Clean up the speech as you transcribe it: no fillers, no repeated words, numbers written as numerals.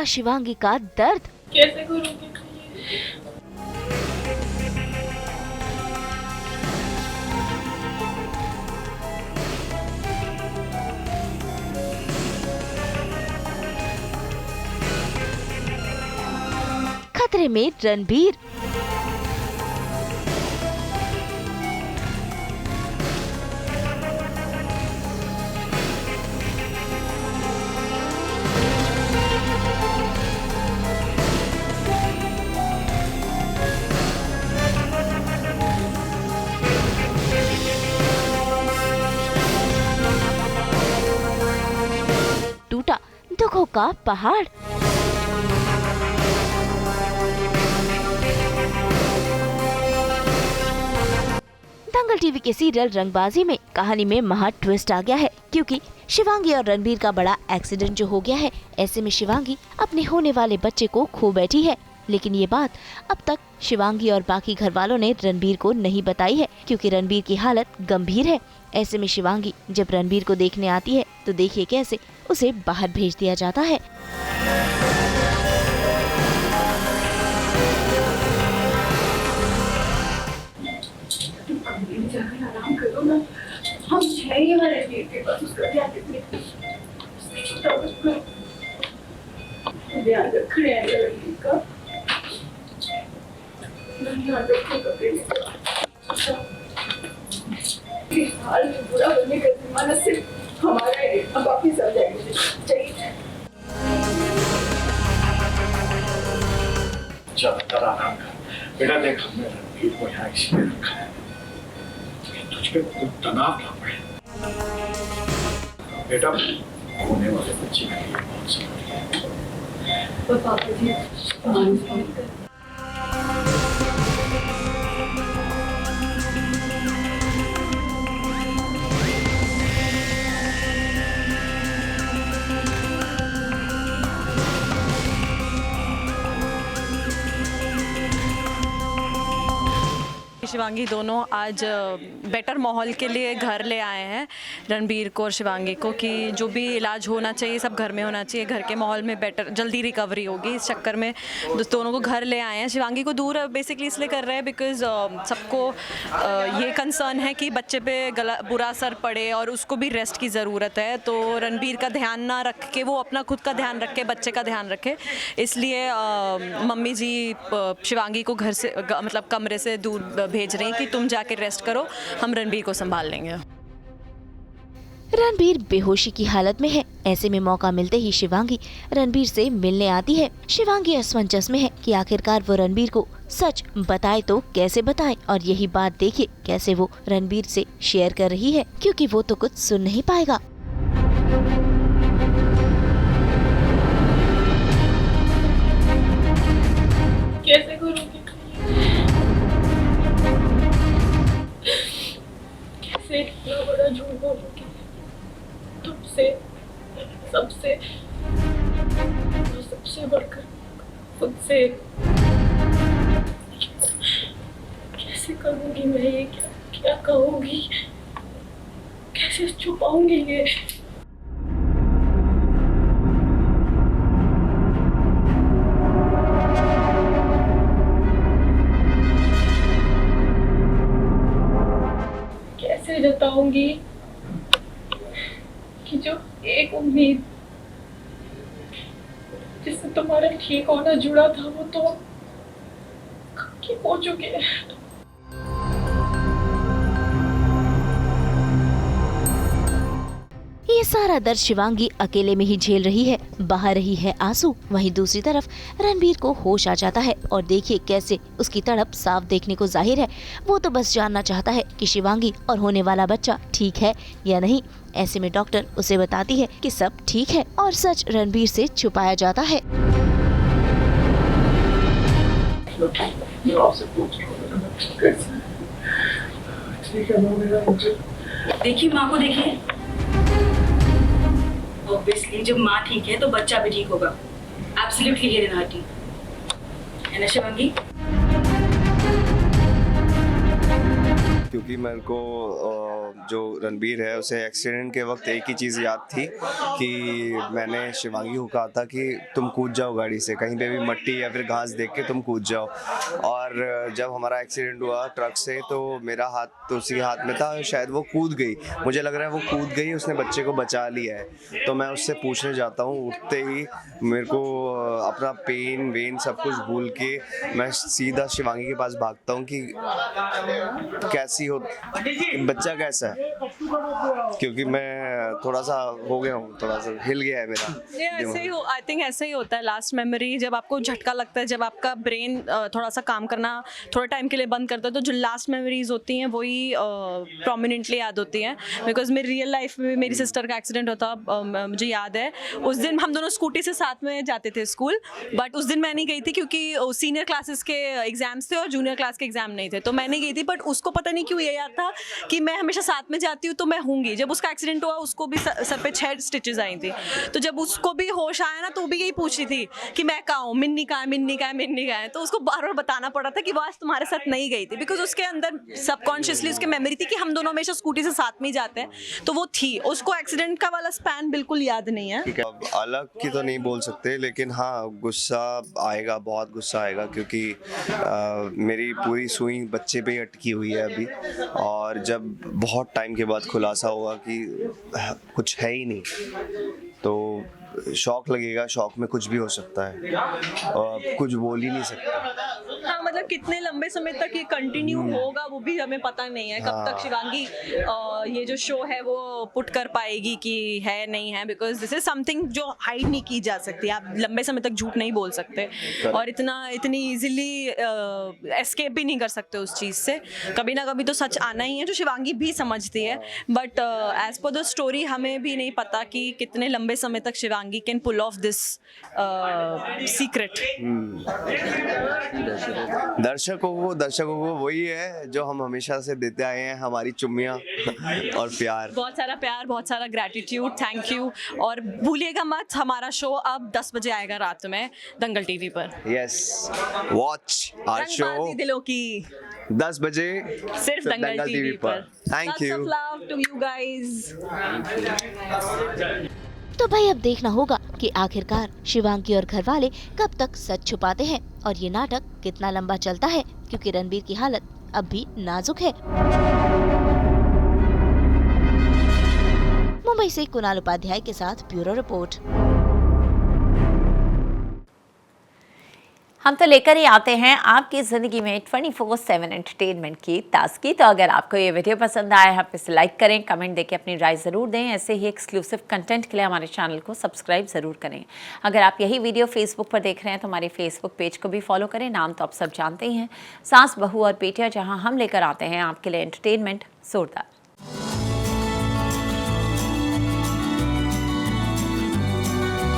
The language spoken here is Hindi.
क्या शिवांगी का दर्द। कैसे करूँगी? खतरे में रणबीर। टूटा दुखों का पहाड़। दंगल टीवी के सीरियल रंगबाजी में कहानी में महा ट्विस्ट आ गया है, क्योंकि शिवांगी और रणबीर का बड़ा एक्सीडेंट जो हो गया है। ऐसे में शिवांगी अपने होने वाले बच्चे को खो बैठी है, लेकिन ये बात अब तक शिवांगी और बाकी घर वालों ने रणबीर को नहीं बताई है, क्योंकि रणबीर की हालत गंभीर है। ऐसे में शिवांगी जब रणबीर को देखने आती है तो देखिए कैसे उसे बाहर भेज दिया जाता है। आराम करो ना, हम ही हमारे वीर के पास, उसका ध्यान रखने ध्यान रख रहे हैं रणबीर का, ध्यान रखेगा बेटे का। इस हाल में बुरा बनने का जिम्मा सिर्फ हमारा है, हम बाकी सब जाएंगे। चाहिए ज्यादातर आराम कर बेटा। देख, हमने रणबीर को यहाँ इसलिए रखा है तुझ पे कोई तनाव ना पड़े बेटा। होने वाले बच्चे के लिए बहुत जरूरी है। तो पापा जी शिवांगी दोनों आज बेटर माहौल के लिए घर ले आए हैं रणबीर को और शिवांगी को, कि जो भी इलाज होना चाहिए सब घर में होना चाहिए, घर के माहौल में बेटर जल्दी रिकवरी होगी। इस चक्कर में दोनों को घर ले आए हैं। शिवांगी को दूर बेसिकली इसलिए कर रहे हैं बिकॉज सबको ये कंसर्न है कि बच्चे पे बुरा असर पड़े और उसको भी रेस्ट की ज़रूरत है। तो रणबीर का ध्यान ना रख के वो अपना खुद का ध्यान रखे, बच्चे का ध्यान रखे, इसलिए मम्मी जी शिवांगी को घर से मतलब कमरे से दूर भेज रही हैं कि तुम जाके रेस्ट करो, हम रणबीर को संभाल लेंगे। रणबीर बेहोशी की हालत में है। ऐसे में मौका मिलते ही शिवांगी रणबीर से मिलने आती है। शिवांगी असमंजस में है कि आखिरकार वो रणबीर को सच बताए तो कैसे बताए, और यही बात देखिए कैसे वो रणबीर से शेयर कर रही है, क्योंकि वो तो कुछ सुन नहीं पाएगा। कैसे करूँगी? कैसे इतना बड़ा झूठ बोलूँगी तुमसे, सबसे, सबसे बढ़कर खुद से। कैसे करूँगी मैं ये? क्या कहूँगी? कैसे छुपाऊँगी ये? कैसे जताऊंगी कि जो एक उम्मीद जिससे तुम्हारा ठीक होना जुड़ा था वो तो कब हो चुके हैं। ये सारा दर्द शिवांगी अकेले में ही झेल रही है, बहा रही है आंसू। वहीं दूसरी तरफ रणबीर को होश आ जाता है और देखिए कैसे उसकी तड़प साफ देखने को जाहिर है। वो तो बस जानना चाहता है कि शिवांगी और होने वाला बच्चा ठीक है या नहीं। ऐसे में डॉक्टर उसे बताती है कि सब ठीक है और सच रणबीर से छुपाया जाता है। देखिए माँ को देखिए, ऑब्वियसली जब माँ ठीक है तो बच्चा भी ठीक होगा। एब्सोल्युटली ये रिनाटी है ना शिवांगी? क्योंकि मेरे को जो रणबीर है उसे एक्सीडेंट के वक्त एक ही चीज़ याद थी कि मैंने शिवांगी को कहा था कि तुम कूद जाओ गाड़ी से, कहीं पे भी मट्टी या फिर घास देख के तुम कूद जाओ। और जब हमारा एक्सीडेंट हुआ ट्रक से तो मेरा हाथ तो उसी के हाथ में था, शायद वो कूद गई, मुझे लग रहा है वो कूद गई, उसने बच्चे को बचा लिया है। तो मैं उससे पूछने जाता हूँ, उठते ही मेरे को अपना पेन वेन सब कुछ भूल के मैं सीधा शिवांगी के पास भागता हूँ कि कैसी हो, बच्चा कैसा है, क्योंकि मैं थोड़ा सा हो गया हूँ, थोड़ा सा हिल गया है मेरा ऐसे ही आई थिंक ऐसे ही होता है लास्ट मेमोरी, जब आपको झटका लगता है, जब आपका ब्रेन थोड़ा सा काम करना थोड़ा टाइम के लिए बंद करता है, तो जो लास्ट मेमोरीज होती हैं वही प्रोमिनेंटली याद होती हैं। बिकॉज मेरी रियल लाइफ में मेरी सिस्टर का एक्सीडेंट होता, मुझे याद है उस दिन हम दोनों स्कूटी से साथ में जाते थे स्कूल, बट उस दिन मैं नहीं गई थी क्योंकि सीनियर क्लासेस के एग्जाम्स थे और जूनियर क्लास के एग्जाम नहीं थे, तो मैं नहीं गई थी। बट उसको पता नहीं क्यों ये याद था कि मैं हमेशा साथ में जाती हूँ तो मैं होंगी। जब उसका एक्सीडेंट हुआ उसको भी सर पे 6 स्टिचेस आई थी, तो जब उसको भी होश आया ना तो भी यही पूछ रही थी कि मैं कहाँ हूँ, मिन्नी कहाँ है, मिन्नी कहाँ है, मिन्नी कहाँ है। तो उसको बार बार बताना पड़ा था कि वो आज तुम्हारे साथ नहीं गई थी, बिकॉज उसके अंदर सबकॉन्शियसली उसके मेमोरी थी कि हम दोनों हमेशा स्कूटी से साथ में ही जाते हैं, तो वो थी। उसको एक्सीडेंट का वाला स्पैन बिल्कुल याद नहीं है। ठीक है, अब अलग की तो नहीं बोल सकते, लेकिन हाँ गुस्सा आएगा, बहुत गुस्सा आएगा, क्योंकि मेरी पूरी सुई बच्चे पे ही अटकी हुई है अभी, और जब बहुत टाइम के बाद खुलासा होगा कि कुछ है ही नहीं तो शॉक लगेगा। शॉक में कुछ भी हो सकता है और कुछ बोल ही नहीं सकता। हाँ, मतलब कितने लंबे समय तक ये कंटिन्यू होगा वो भी हमें पता नहीं है, कब तक शिवांगी ये जो शो है वो पुट कर पाएगी कि है नहीं है, बिकॉज दिस इज समथिंग जो हाइड नहीं की जा सकती। आप लंबे समय तक झूठ नहीं बोल सकते और इतनी इजीली एस्केप भी नहीं कर सकते उस चीज़ से। कभी ना कभी तो सच आना ही है, जो शिवांगी भी समझती है, but as per the story हमें भी नहीं पता कि कितने लंबे समय तक Shivangi can pull off this secret. दर्शकों को वही है जो हम हमेशा से देते आए हैं, हमारी चुम्मियाँ और प्यार, बहुत सारा प्यार, बहुत सारा ग्रैटिट्यूड, थैंक यू। और भूलिएगा मत, हमारा शो अब 10 बजे आएगा रात में दंगल टीवी पर। यस, वॉच आवर शो रंगबाजी दिलों की 10 बजे सिर्फ दंगल टीवी पर। Thank you. Lots of love to you guys. तो भाई अब देखना होगा कि आखिरकार शिवांगी और घरवाले कब तक सच छुपाते हैं और ये नाटक कितना लंबा चलता है, क्योंकि रणबीर की हालत अब भी नाजुक है। मुंबई से कुणाल उपाध्याय के साथ ब्यूरो रिपोर्ट। हम तो लेकर ही आते हैं आपकी ज़िंदगी में 24/7 एंटरटेनमेंट की ताज़गी। तो अगर आपको ये वीडियो पसंद आया है, इसे लाइक करें, कमेंट देके अपनी राय ज़रूर दें। ऐसे ही एक्सक्लूसिव कंटेंट के लिए हमारे चैनल को सब्सक्राइब ज़रूर करें। अगर आप यही वीडियो फेसबुक पर देख रहे हैं तो हमारे फेसबुक पेज को भी फॉलो करें। नाम तो आप सब जानते ही हैं, सास, बहू और बेटियां, जहां हम लेकर आते हैं आपके लिए एंटरटेनमेंट जोरदार।